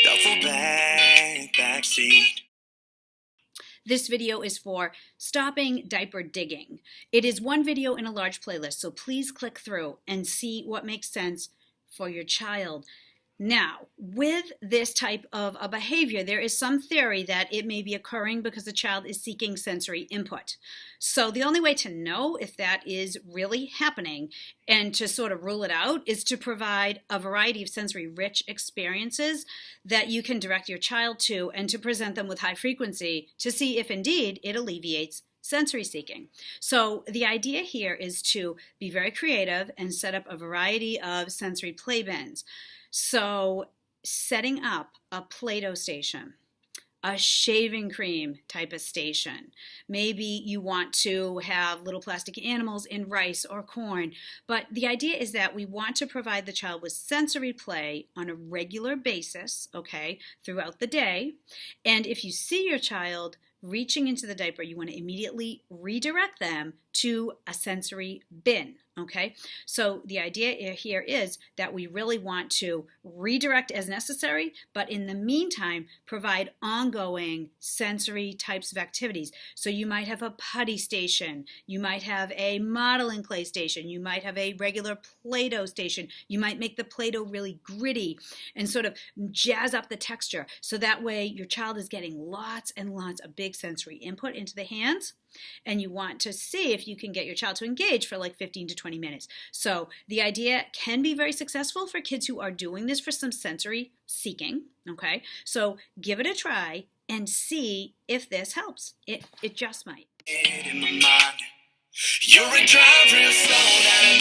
Duffel bag, backseat. This video is for stopping diaper digging. It is one video in a large playlist, so please click through and see what makes sense for your child. Now, with this type of a behavior, there is some theory that it may be occurring because the child is seeking sensory input. So the only way to know if that is really happening and to sort of rule it out is to provide a variety of sensory rich experiences that you can direct your child to and to present them with high frequency to see if indeed it alleviates sensory seeking. So the idea here is to be very creative and set up a variety of sensory play bins. So setting up a Play-Doh station, a shaving cream type of station. Maybe you want to have little plastic animals in rice or corn. But the idea is that we want to provide the child with sensory play on a regular basis, okay, throughout the day. And if you see your child reaching into the diaper, you want to immediately redirect them to a sensory bin, okay? So the idea here is that we really want to redirect as necessary, but in the meantime, provide ongoing sensory types of activities. So you might have a putty station, you might have a modeling clay station, you might have a regular Play-Doh station, you might make the Play-Doh really gritty and sort of jazz up the texture. So that way your child is getting lots and lots of big sensory input into the hands. And you want to see if you can get your child to engage for like 15 to 20 minutes. So the idea can be very successful for kids who are doing this for some sensory seeking, okay? So give it a try and see if this helps. It just might. In my mind. You're a drive real slow.